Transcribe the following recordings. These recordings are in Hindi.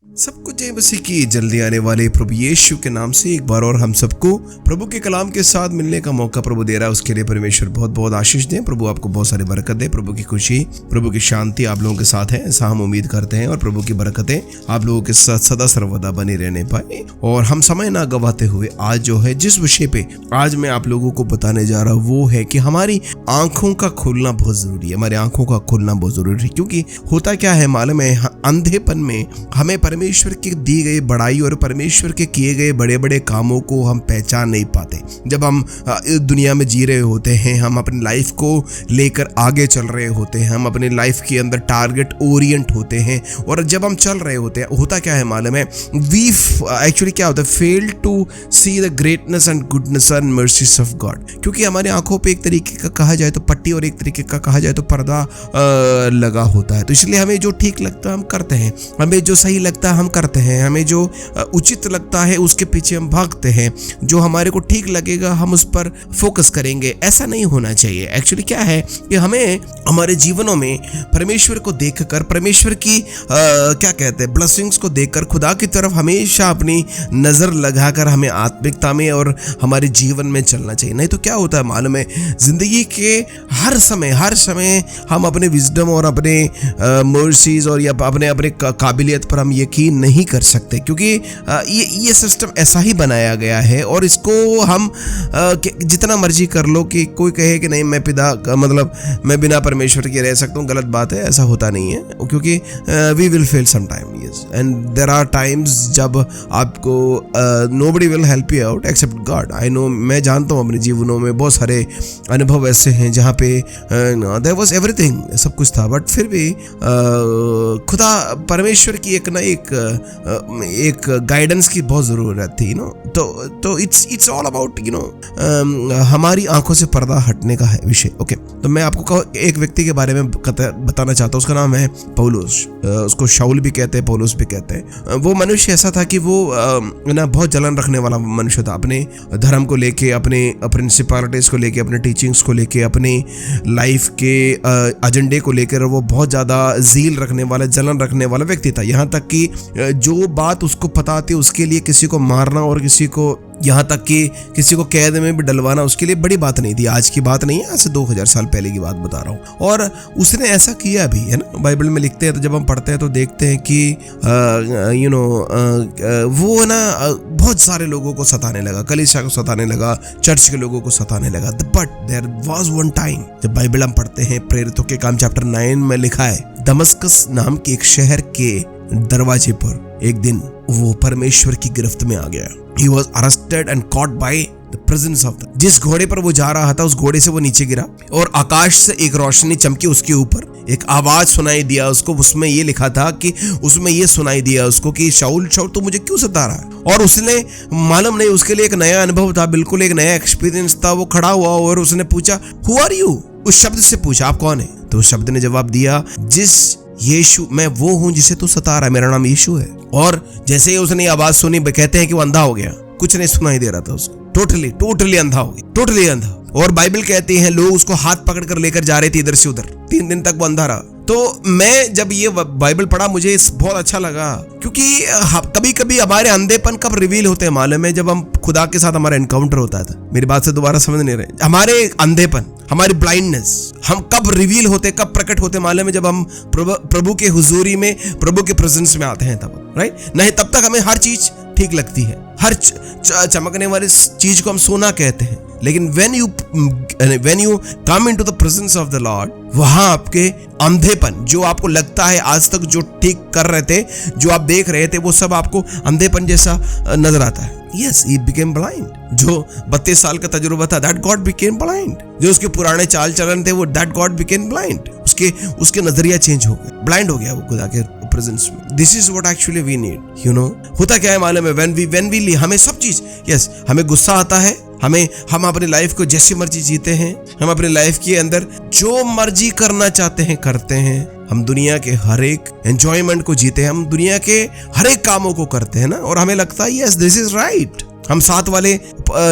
सब कुछ जय मसीह की जल्दी आने वाले प्रभु यीशु के नाम से एक बार और हम सबको प्रभु के कलाम के साथ मिलने का मौका प्रभु दे रहा है। उसके लिए परमेश्वर बहुत बहुत आशीष दें। प्रभु आपको बहुत सारी बरकत दे। प्रभु की खुशी, प्रभु की शांति आप लोगों के साथ है, ऐसा हम उम्मीद करते हैं। और प्रभु की बरकतें आप लोगों के साथ सदा सर्वदा बनी रहने पाए। और हम समय ना गवाते हुए आज जो है जिस विषय पे आज मैं आप लोगों को बताने जा रहा हूँ वो है कि हमारी आंखों का खुलना बहुत जरूरी है। हमारी आंखों का खुलना बहुत जरूरी है, क्योंकि होता क्या है मालूम है, अंधेपन में हमें परमेश्वर की दी गई बड़ाई और परमेश्वर के किए गए बड़े बड़े कामों को हम पहचान नहीं पाते। जब हम दुनिया में जी रहे होते हैं, हम अपनी लाइफ को लेकर आगे चल रहे होते हैं, हम अपनी लाइफ के अंदर टारगेट ओरिएंट होते हैं। और जब हम चल रहे होते हैं, होता क्या है मालूम है, वी एक्चुअली क्या होता है, fail to see the greatness and goodness and mercies of God. क्योंकि हमारे आंखों पे एक तरीके का कहा जाए तो पट्टी और एक तरीके का कहा जाए तो पर्दा लगा होता है। तो इसलिए हमें जो ठीक लगता है हम करते हैं, हमें जो सही लगता है हम करते हैं, हमें जो उचित लगता है उसके पीछे हम भागते हैं। जो हमारे को ठीक लगेगा हम उस पर फोकस करेंगे। ऐसा नहीं होना चाहिए। एक्चुअली क्या है कि हमें हमारे जीवनों में परमेश्वर को देखकर, परमेश्वर की क्या कहते हैं, ब्लेसिंग्स को देखकर खुदा की तरफ हमेशा अपनी नजर लगाकर हमें आत्मिकता में और हमारे जीवन में चलना चाहिए। नहीं तो क्या होता है मालूम है, जिंदगी के हर समय हम अपने विजडम और अपने मर्सीज और या अपने काबिलियत पर हम यकीन नहीं कर सकते, क्योंकि ये सिस्टम ऐसा ही बनाया गया है। और इसको हम जितना मर्जी कर लो कि कोई कहे कि नहीं मैं बिना परमेश्वर के रह सकता हूँ, गलत बात है। ऐसा होता नहीं है, क्योंकि we will fail some time, yes, and there are times जब आपको nobody will help you out except God. I know, मैं जानता हूँ अपने जीवनों में बहुत सारे अनुभव ऐसे हैं जहाँ पे देयर वाज एवरीथिंग, सब कुछ था, बट फिर भी खुदा परमेश्वर की एक गाइडेंस की बहुत जरूरत थी, तो इट्स ऑल अबाउट हमारी आंखों से पर्दा हटने का है विषय। ओके, तो मैं आपको एक व्यक्ति के बारे में बताना चाहता हूँ। उसका नाम है पौलुस। उसको शाऊल भी कहते हैं, पौलुस भी कहते हैं। वो मनुष्य ऐसा था कि वो बहुत जलन रखने वाला मनुष्य था, अपने धर्म को लेके, अपने प्रिंसिपलिटीज को लेके, अपने टीचिंग्स को लेके, अपनी लाइफ के एजेंडे को लेकर वो बहुत ज्यादा जील रखने वाला, जलन रखने वाला व्यक्ति था। यहाँ तक कि जो बात उसको पता थी उसके लिए किसी को मारना और यहाँ तक कि किसी को कैद में भी डलवाना उसके लिए बड़ी बात नहीं थी। आज की बात नहीं है, आज से 2000 साल पहले की बात बता रहा हूँ। और उसने ऐसा किया भी है ना, बाइबल में लिखते हैं। तो जब हम पढ़ते हैं तो देखते हैं कि वो बहुत सारे लोगों को सताने लगा, कलीसिया को सताने लगा, चर्च के लोगों को सताने लगा। But there was one time, जब बाइबल हम पढ़ते हैं, प्रेरितों के काम चैप्टर 9 में लिखा है, दमस्कस नाम के एक शहर के दरवाजे पर एक दिन वो परमेश्वर की गिरफ्त में आ गया। He was arrested and caught by the presence of the, जिस घोड़े पर वो जा रहा था उस घोड़े से वो नीचे गिरा और आकाश से एक रोशनी चमकी उसके ऊपर। एक आवाज सुनाई दिया उसको, उसमें ये लिखा था कि उसमें ये सुनाई दिया उसको कि शाऊल तू मुझे क्यों सता रहा है। और उसने मालूम नहीं, उसके लिए एक नया अनुभव था, बिल्कुल एक नया एक्सपीरियंस था। वो खड़ा हुआ और उसने पूछा, हु आर यू? उस शब्द से पूछा, आप कौन है? तो उस शब्द ने जवाब दिया, यीशु, मैं वो हूं जिसे तू सता रहा है, मेरा नाम यीशु है। और जैसे ही उसने आवाज सुनी, कहते हैं कि वो अंधा हो गया, कुछ नहीं सुनाई दे रहा था उसको, टोटली अंधा हो गया, टोटली अंधा। और बाइबल कहती है लोग उसको हाथ पकड़ कर लेकर जा रहे थे इधर से उधर। 3 दिन तक वो अंधा रहा। तो मैं जब ये बाइबल पढ़ा मुझे बहुत अच्छा लगा, क्योंकि कभी कभी हमारे अंधेपन कब रिवील होते हैं मालूम है, जब हम खुदा के साथ हमारा एनकाउंटर होता था। मेरी बात से दोबारा समझ नहीं रहे, हमारे अंधेपन, हमारी ब्लाइंडनेस हम कब रिवील होते, कब प्रकट होते मालूम है, जब हम प्रभु के हुजूरी में, प्रभु के प्रेजेंस में आते हैं तब, राइट? नहीं तब तक हमें हर चीज ठीक लगती है, हर चमकने वाली चीज को हम सोना कहते हैं। लेकिन when you come into the presence of the Lord, वहां आपके अंधेपन, जो आपको लगता है आज तक जो ठीक कर रहे थे, जो आप देख रहे थे, वो सब आपको अंधेपन जैसा नजर आता है। Yes, he became blind। जो 32 साल का तजुर्बा था, that God became blind। जो उसके पुराने चाल चलन थे, वो that God became blind। उसके नजरिया चेंज हो गया, ब्लाइंड हो गया वो खुदा के प्रेजेंस में। This is what actually we need, होता क्या है मालूम है, when we हमें सब चीज, यस, हमें गुस्सा आता है, हम अपनी लाइफ को जैसे मर्जी जीते हैं, हम अपनी लाइफ के अंदर जो मर्जी करना चाहते हैं करते हैं, हम दुनिया के हर एक एंजॉयमेंट को जीते हैं, हम दुनिया के हर एक कामों को करते हैं ना, और हमें लगता है यस दिस इज राइट। हम साथ वाले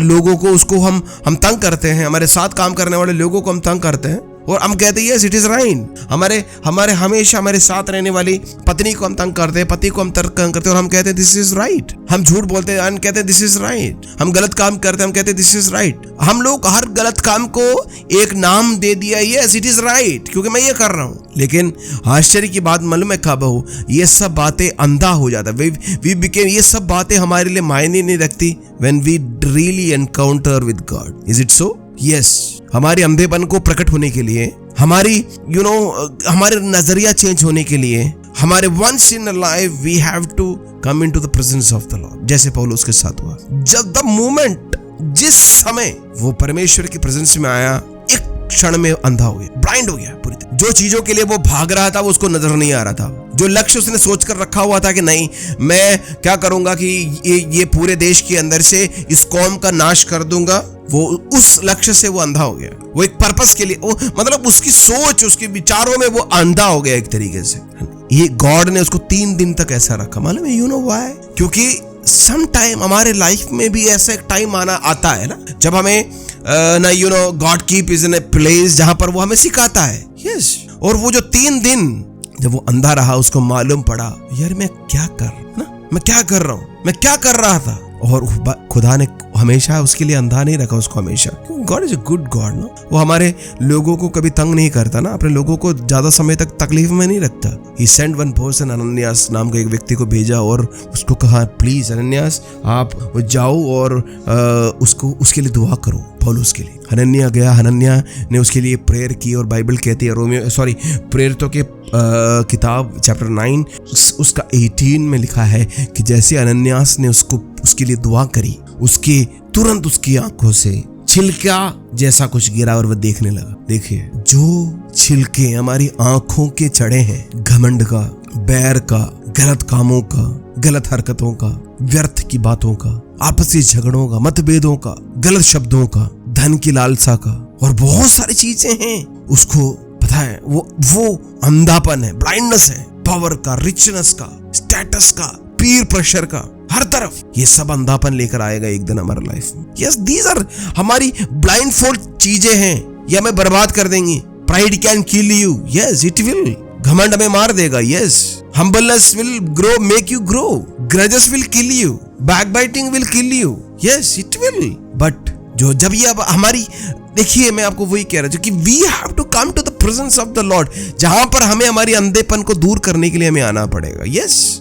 लोगों को हम तंग करते हैं, हमारे साथ काम करने वाले लोगों को हम तंग करते हैं, और हम कहते हैं यस इट इज राइट। हमारे हमेशा हमारे साथ रहने वाली पत्नी को हम तंग करते हैं, पति को हम तंग करते हैं और हम कहते हैं दिस इज राइट। हम झूठ बोलते हैं, हम कहते हैं दिस इज राइट। हम गलत काम करते हैं, हम कहते हैं दिस इज राइट। हम लोग हर गलत काम को एक नाम दे दिया, यस इट इज राइट, क्योंकि मैं ये कर रहा हूँ। लेकिन आश्चर्य की बात मालूम है कब हो, ये सब बातें अंधा हो जाता है। ये सब बातें हमारे लिए मायने नहीं रखती when we really encounter with God. Is it so? Yes. हमारे अंधेपन को प्रकट होने के लिए, हमारी हमारे नजरिया चेंज होने के लिए, हमारे once in a life we have to come into the presence of the Lord. जैसे पौलुस के साथ हुआ, जब the moment, जिस समय वो परमेश्वर की प्रेजेंस में आया, एक क्षण में अंधा हो गया, ब्लाइंड हो गया पूरी तरह। जो चीजों के लिए वो भाग रहा था वो उसको नजर नहीं आ रहा था। जो लक्ष्य उसने सोचकर रखा हुआ था कि नहीं मैं क्या करूंगा कि ये पूरे देश के अंदर से इस कौम का नाश कर दूंगा, वो उस लक्ष्य से वो अंधा हो गया। वो एक पर्पस के लिए, वो मतलब उसकी सोच, उसके विचारों में वो अंधा हो गया एक तरीके से। ये गॉड ने उसको 3 दिन तक ऐसा रखा। मालूम है, यू नो व्हाई? क्योंकि सम टाइम हमारे लाइफ में भी ऐसा एक टाइम आता है ना, जब हमें God keep is in a place जहां पर वो हमें सिखाता है। यस। और वो जो 3 दिन जब वो अंधा रहा, उसको मालूम पड़ा यार मैं क्या कर रहा था। और खुदा ने हमेशा उसके लिए अंधा नहीं रखा उसको, हमेशा। God is a good God ना। वो हमारे लोगों को कभी तंग नहीं करता ना, अपने लोगों को ज्यादा समय तक तकलीफ में नहीं रखता। ही सेंट वन पर्सन, अनन्यास नाम के एक व्यक्ति को भेजा और उसको कहा प्लीज अनन्यास आप जाओ और उसके लिए दुआ करो, पौलुस के लिए। हनन्याह गया, हनन्याह ने उसके लिए प्रेयर की और बाइबल कहती है प्रेरितों के किताब चैप्टर 9 उसका 18 में लिखा है कि जैसे अनन्यास ने उसके लिए दुआ करी, उसके तुरंत उसकी आंखों से छिलका जैसा कुछ गिरा और वह देखने लगा। देखिए, जो छिलके हमारी आंखों के चढ़े हैं, घमंड का, बैर का, गलत कामों का, गलत हरकतों का, व्यर्थ की बातों का, आपसी झगड़ों का, मतभेदों का, गलत शब्दों का, धन की लालसा का, और बहुत सारी चीजें हैं। उसको पता है वो अंधापन है, ब्लाइंडनेस है, पावर का, रिचनेस का, स्टेटस का, पीर प्रेशर का, हर तरफ ये सब अंधापन लेकर आएगा एक दिन हमारे लाइफ में। यस, दीज आर हमारी ब्लाइंड फोल्ड चीजें हैं, ये हमें बर्बाद कर देंगी। Pride can kill you, yes it will. घमंड हमें मार देगा, yes. Humbleness will grow, make you grow. Grudges will kill you, backbiting will kill you, yes it will. But जब ये अब हमारी, देखिए मैं आपको वही कह रहा हूं कि we have to come to the presence of the Lord, जहां पर हमें हमारी अंधेपन को दूर करने के लिए हमें आना पड़ेगा। यस,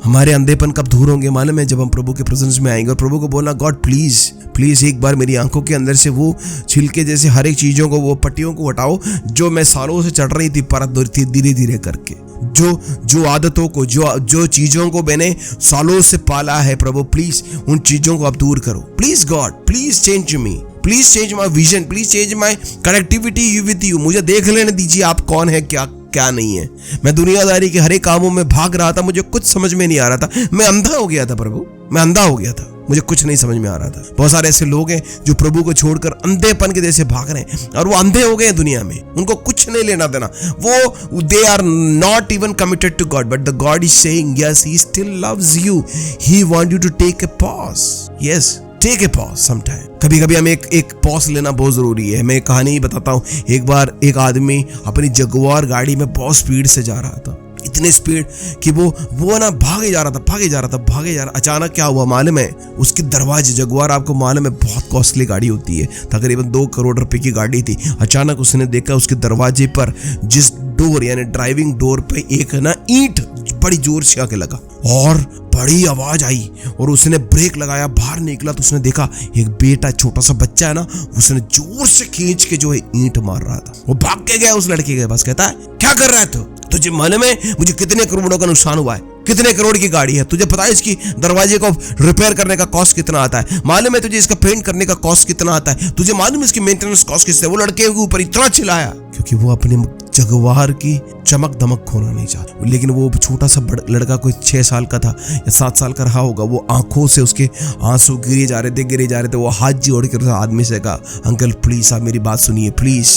हमारे अंधेपन कब दूर होंगे मालूम है? जब हम प्रभु के प्रेजेंस में आएंगे और प्रभु को बोलना गॉड प्लीज एक बार मेरी आंखों के अंदर से वो छिलके जैसे हर एक चीजों को, वो पट्टियों को हटाओ जो मैं सालों से चढ़ रही थी, परत धीरे धीरे करके। जो आदतों को, जो चीजों को मैंने सालों से पाला है, प्रभु प्लीज उन चीजों को आप दूर करो। Please God, please change me, please change my vision, please change my connectivity you with you. मुझे देख लेने दीजिए आप कौन है, क्या नहीं है। मैं दुनियादारी के हर एक कामों में भाग रहा था, मुझे कुछ समझ में नहीं आ रहा था। मैं अंधा हो गया था प्रभु, मैं अंधा हो गया था, मुझे कुछ नहीं समझ में आ रहा था। बहुत सारे ऐसे लोग हैं जो प्रभु को छोड़कर अंधेपन के जैसे भाग रहे हैं और वो अंधे हो गए हैं दुनिया में, उनको कुछ नहीं लेना देना। वो they are not even committed to God, but the God is saying yes, he still loves you, he want you to take a pause. Yes, take a pause sometime. कभी हमें एक पॉज लेना बहुत जरूरी है। मैं एक कहानी बताता हूँ। एक बार एक आदमी अपनी जगुआर गाड़ी में बहुत स्पीड से जा रहा था, इतने स्पीड कि वो ना भागे जा रहा। अचानक क्या हुआ मालूम है? उसके दरवाजे, जगुआर आपको मालूम है बहुत कॉस्टली गाड़ी होती है, तकरीबन 2 करोड़ रुपए की गाड़ी थी। अचानक उसने देखा उसके दरवाजे पर, जिस डोर यानी ड्राइविंग डोर पे, एक ना ईंट बड़ी जोर से आके लगा और बड़ी आवाज आई और उसने ब्रेक लगाया, बाहर निकला तो उसने देखा एक बेटा, छोटा सा बच्चा है ना, उसने जोर से खींच के जो है ईंट मार रहा था। वो भाग के गया उस लड़के के पास, कहता है क्या कर रहा है तू? तुझे मालूम है मुझे कितने करोड़ों का नुकसान हुआ है? कितने करोड़ की गाड़ी है? तुझे पता है इसकी दरवाजे को रिपेयर करने का कॉस्ट कितना आता है? मालूम है तुझे इसका पेंट करने का कॉस्ट कितना आता है? तुझे मालूम है इसकी मेंटेनेंस कॉस्ट कितना है? वो लड़के के ऊपर इतना चिल्लाया क्योंकि वो अपने जगुआर की चमक दमक खोना नहीं चाहता। लेकिन वो छोटा सा लड़का, कोई 6 साल का था या 7 साल का रहा होगा, वो आंखों से उसके आंसू गिरे जा रहे थे। वो हाथ जोड़ कर आदमी से कहा, अंकल प्लीज आप मेरी बात सुनिए प्लीज।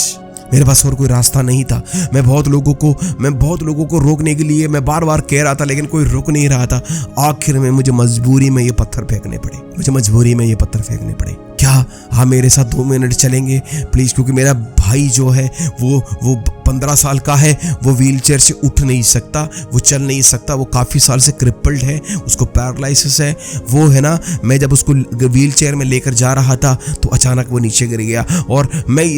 मेरे पास और कोई रास्ता नहीं था। मैं बहुत लोगों को रोकने के लिए मैं बार बार कह रहा था, लेकिन कोई रुक नहीं रहा था। आखिर में मुझे मजबूरी में ये पत्थर फेंकने पड़े। क्या आप मेरे साथ 2 मिनट चलेंगे प्लीज़, क्योंकि मेरा भाई जो है वो 15 साल का है, वो व्हील चेयर से उठ नहीं सकता, वो चल नहीं सकता, वो काफ़ी साल से क्रिपल्ड है, उसको पैरालिसिस है, वो है ना। मैं जब उसको व्हील चेयर में लेकर जा रहा था तो अचानक वो नीचे गिर गया, और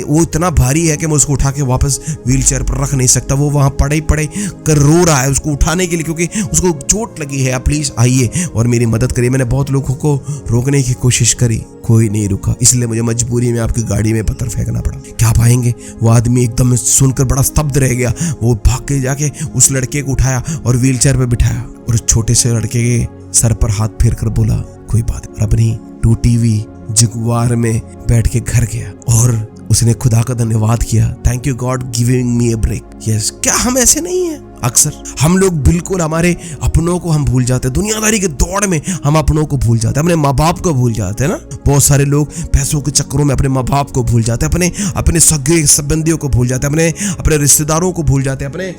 वो इतना भारी है कि मैं उसको उठा के वापस व्हील चेयर पर रख नहीं सकता। वो वहाँ पड़े कर रो रहा है उसको उठाने के लिए, क्योंकि उसको चोट लगी है। आप प्लीज़ आइए और मेरी मदद करिए। मैंने बहुत लोगों को रोकने की कोशिश करी, कोई नहीं रुका, इसलिए मुझे मजबूरी में आपकी गाड़ी में पत्थर फेंकना पड़ा। क्या पाएंगे? वो आदमी एकदम सुनकर बड़ा स्तब्ध रह गया। वो भाग के जाके उस लड़के को उठाया और व्हील चेयर पे बिठाया, और उस छोटे से लड़के के सर पर हाथ फेर कर बोला कोई बात नहीं, और अपनी टूटी हुई जगुआर में बैठ के घर गया और उसने खुदा का धन्यवाद किया। Thank you God giving me a break. Yes, क्या हम ऐसे नहीं हैं? अक्सर हम लोग बिल्कुल हमारे अपनों को हम भूल जाते हैं। दुनियादारी के दौड़ में हम अपनों को भूल जाते हैं, अपने माँ बाप को भूल जाते हैं ना। बहुत सारे लोग पैसों के चक्करों में अपने माँ बाप को भूल जाते हैं, अपने सगे संबंधियों को भूल जाते हैं, अपने रिश्तेदारों को भूल जाते हैं, अपने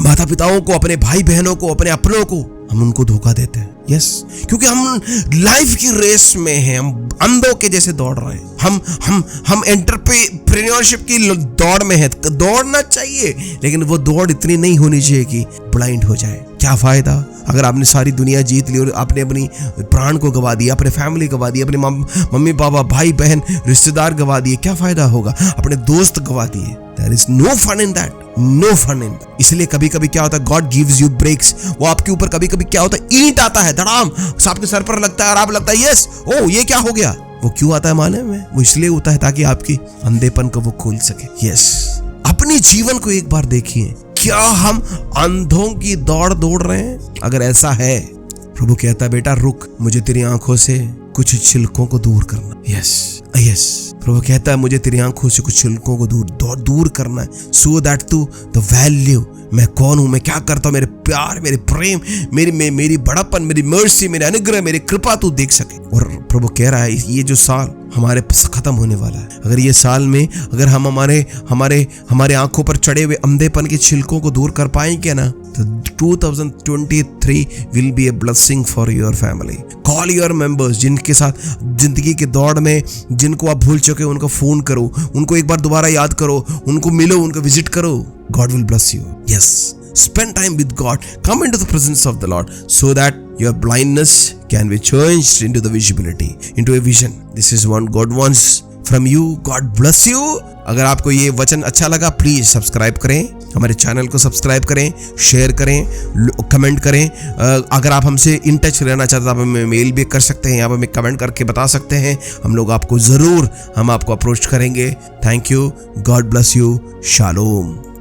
माता पिताओं को, अपने भाई बहनों को, अपने अपनों को हम उनको धोखा देते हैं। यस, क्योंकि हम लाइफ की रेस में हैं, हम अंधों के जैसे दौड़ रहे हैं। हम एंटरप्रेन्योरशिप की दौड़ में हैं। दौड़ना चाहिए, लेकिन वो दौड़ इतनी नहीं होनी चाहिए कि ब्लाइंड हो जाए। क्या फायदा अगर आपने सारी दुनिया जीत ली और आपने अपनी प्राण को गवा दिया, अपने फैमिली गवा दी, अपने मम्मी पापा भाई बहन रिश्तेदार गवा दिए, क्या फायदा होगा? अपने दोस्त गवा दिए। There is no fun in that, no fun in that। इसलिए कभी कभी क्या होता है, God gives you breaks। वो आपके ऊपर कभी कभी क्या होता है, ईंट आता है धड़ाम, आपके सर पर लगता है और आप लगता है यस, ओ ये क्या हो गया। वो क्यों आता है मालूम है? वो इसलिए होता है ताकि आपकी अंधेपन को वो खोल सके। यस, अपने जीवन को एक बार देखिए, क्या हम अंधों की दौड़ रहे हैं? अगर ऐसा है, प्रभु कहता है बेटा रुक, मुझे तेरी आंखों से कुछ छिलकों को दूर करना। यस, प्रभु कहता है मुझे तेरी आंखों से कुछ छिलकों को दूर करना है, सो दैट तू द वैल्यू, मैं कौन हूं, मैं क्या करता हूं, मेरे प्यार, मेरे प्रेम, मेरी बड़ापन, मेरी मर्सी, मेरे अनुग्रह, मेरी कृपा तू देख सके। और प्रभु कह रहा है ये जो साल हमारे खत्म होने वाला है, अगर ये साल में अगर हम हमारे आंखों पर चढ़े हुए अंधेपन के छिलकों को दूर कर पाएंगे ना, तो 2023 will be a blessing for your family। Call your members, जिनके साथ जिंदगी के दौड़ में जिनको आप भूल चुके हो, उनको फोन करो, उनको एक बार दोबारा याद करो, उनको मिलो, उनको विजिट करो। God will bless you। Yes, spend time with God, come into the presence of the Lord, so that your blindness can be changed into the visibility, into a vision। This is what God wants from you। God bless you। अगर आपको ये वचन अच्छा लगा, प्लीज सब्सक्राइब करें, हमारे चैनल को सब्सक्राइब करें, शेयर करें, कमेंट करें। अगर आप हमसे इन टच रहना चाहते हैं, आप हमें मेल भी कर सकते हैं, आप हमें कमेंट करके बता सकते हैं। हम लोग आपको जरूर अप्रोच करेंगे। Thank you, God bless you, shalom.